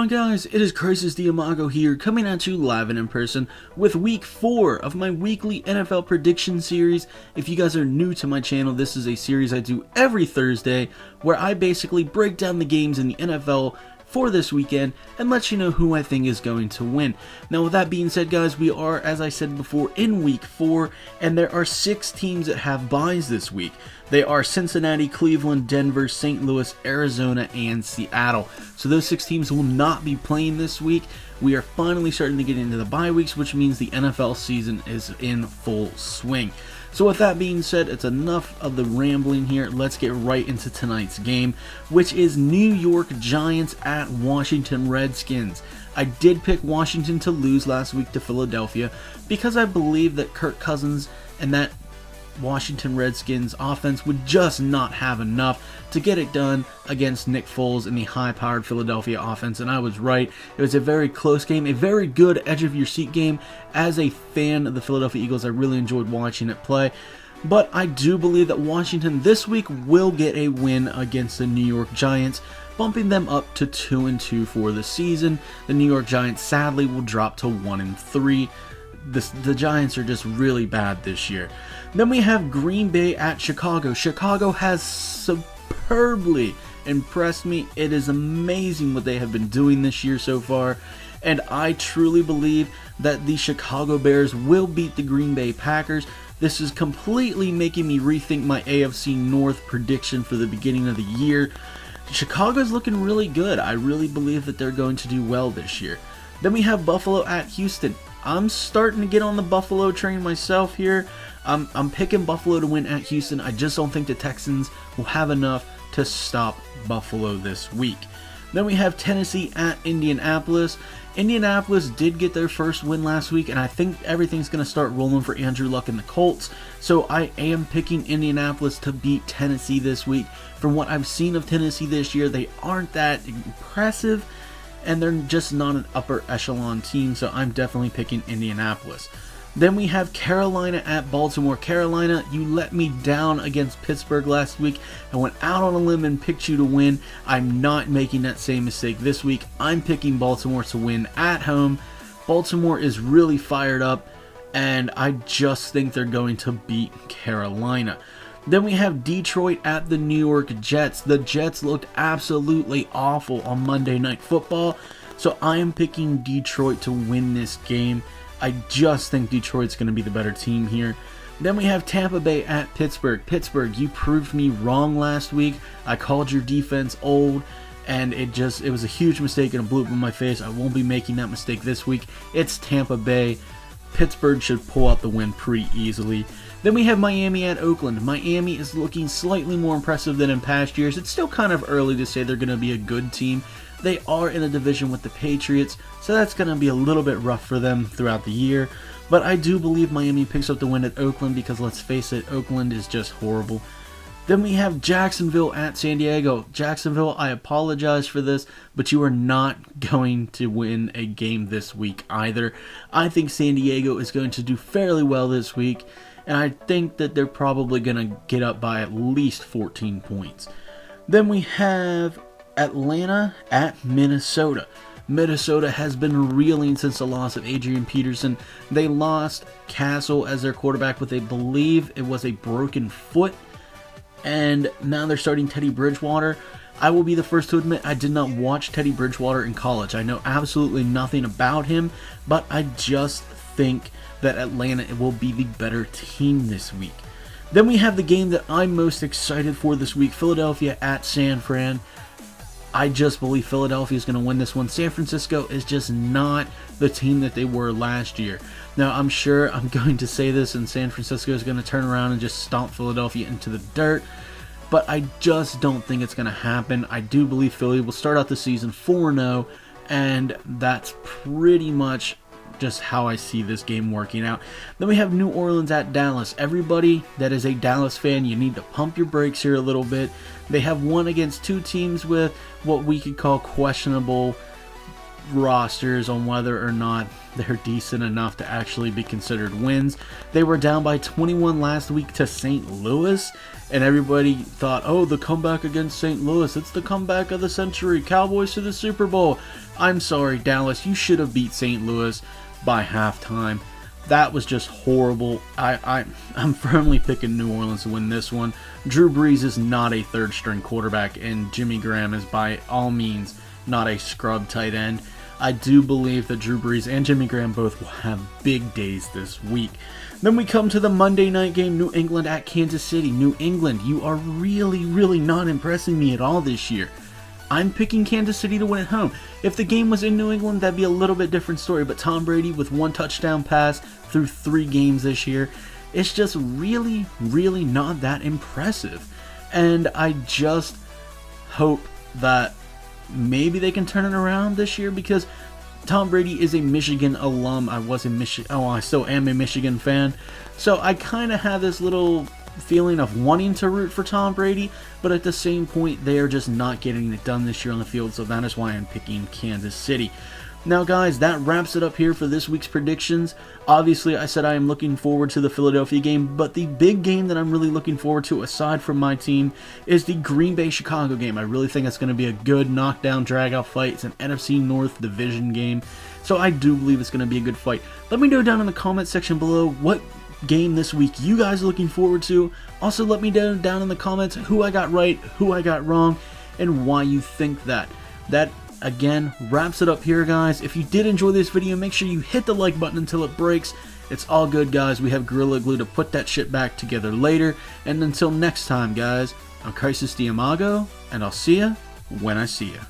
on, guys? It is Crisis Diamago here, coming at you live and in person with week 4 of my weekly NFL prediction series. If you guys are new to my channel, this is a series I do every Thursday where I basically break down the games in the NFL for this weekend and let you know who I think is going to win. Now, with that being said, guys, we are, as I said before, in week 4, and there are 6 teams that have byes this week. They are Cincinnati, Cleveland, Denver, St. Louis, Arizona, and Seattle. So those 6 teams will not be playing this week. We are finally starting to get into the bye weeks, which means the NFL season is in full swing. So with that being said, it's enough of the rambling here. Let's get right into tonight's game, which is New York Giants at Washington Redskins. I did pick Washington to lose last week to Philadelphia because I believe that Kirk Cousins and that Washington Redskins offense would just not have enough to get it done against Nick Foles and the high-powered Philadelphia offense, and I was right. It was a very close game, a very good edge-of-your-seat game. As a fan of the Philadelphia Eagles, I really enjoyed watching it play, but I do believe that Washington this week will get a win against the New York Giants, bumping them up to 2-2 for the season. The New York Giants sadly will drop to 1-3. The Giants are just really bad this year. Then we have Green Bay at Chicago. Chicago has superbly impressed me. It is amazing what they have been doing this year so far, and I truly believe that the Chicago Bears will beat the Green Bay Packers. This is completely making me rethink my AFC North prediction for the beginning of the year. Chicago's looking really good. I really believe that they're going to do well this year. Then we have Buffalo at Houston. I'm starting to get on the Buffalo train myself here. I'm picking Buffalo to win at Houston. I just don't think the Texans will have enough to stop Buffalo this week. Then we have Tennessee at Indianapolis. Indianapolis did get their first win last week, and I think everything's going to start rolling for Andrew Luck and the Colts. So I am picking Indianapolis to beat Tennessee this week. From what I've seen of Tennessee this year, they aren't that impressive, and they're just not an upper echelon team, so I'm definitely picking Indianapolis. Then we have Carolina at Baltimore. Carolina, you let me down against Pittsburgh last week. I went out on a limb and picked you to win. I'm not making that same mistake this week. I'm picking Baltimore to win at home. Baltimore is really fired up, and I just think they're going to beat Carolina. Then we have Detroit at the New York Jets. The Jets looked absolutely awful on Monday Night Football, so I am picking Detroit to win this game. I just think Detroit's going to be the better team here. Then we have Tampa Bay at Pittsburgh. Pittsburgh, you proved me wrong last week. I called your defense old, and it was a huge mistake and a blew up in my face. I won't be making that mistake this week. It's Tampa Bay. Pittsburgh should pull out the win pretty easily. Then we have Miami at Oakland. Miami is looking slightly more impressive than in past years. It's still kind of early to say they're going to be a good team. They are in a division with the Patriots, so that's going to be a little bit rough for them throughout the year. But I do believe Miami picks up the win at Oakland because, let's face it, Oakland is just horrible. Then we have Jacksonville at San Diego. Jacksonville, I apologize for this, but you are not going to win a game this week either. I think San Diego is going to do fairly well this week, and I think that they're probably going to get up by at least 14 points. Then we have Atlanta at Minnesota. Minnesota has been reeling since the loss of Adrian Peterson. They lost Castle as their quarterback with, I believe it was a broken foot, and now they're starting Teddy Bridgewater. I will be the first to admit I did not watch Teddy Bridgewater in college. I know absolutely nothing about him, but I just think that Atlanta will be the better team this week. Then we have the game that I'm most excited for this week, Philadelphia at San Fran. I just believe Philadelphia is going to win this one. San Francisco is just not the team that they were last year. Now, I'm sure I'm going to say this and San Francisco is going to turn around and just stomp Philadelphia into the dirt, but I just don't think it's going to happen. I do believe Philly will start out the season 4-0, and that's pretty much just how I see this game working out. Then we have New Orleans at Dallas. Everybody that is a Dallas fan, you need to pump your brakes here a little bit. They have won against 2 teams with what we could call questionable rosters on whether or not they're decent enough to actually be considered wins. They were down by 21 last week to St. Louis, and everybody thought, oh, the comeback against St. Louis, it's the comeback of the century, Cowboys to the Super Bowl. I'm sorry, Dallas, you should have beat St. Louis by halftime. That was just horrible. I'm firmly picking New Orleans to win this one. Drew Brees is not a third-string quarterback, and Jimmy Graham is by all means not a scrub tight end. I do believe that Drew Brees and Jimmy Graham both will have big days this week. Then we come to the Monday night game, New England at Kansas City. New England, you are really not impressing me at all this year. I'm picking Kansas City to win at home. If the game was in New England, that'd be a little bit different story, but Tom Brady with 1 touchdown pass through 3 games this year, it's just really not that impressive. And I just hope that maybe they can turn it around this year, because Tom Brady is a Michigan alum. I still am a Michigan fan. So I kind of have this little feeling of wanting to root for Tom Brady, but at the same point, they are just not getting it done this year on the field, so that is why I'm picking Kansas City. Now guys, that wraps it up here for this week's predictions. Obviously, I said I am looking forward to the Philadelphia game, but the big game that I'm really looking forward to, aside from my team, is the Green Bay-Chicago game. I really think it's going to be a good knockdown, drag-out fight. It's an NFC North division game, so I do believe it's going to be a good fight. Let me know down in the comment section below what game this week you guys are looking forward to. Also, let me know down in the comments who I got right, who I got wrong, and why you think that. That again wraps it up here, guys. If you did enjoy this video, make sure you hit the like button until it breaks. It's all good, guys. We have Gorilla Glue to put that shit back together later. And until next time, guys, I'm Crisis Diamago, and I'll see ya when I see ya.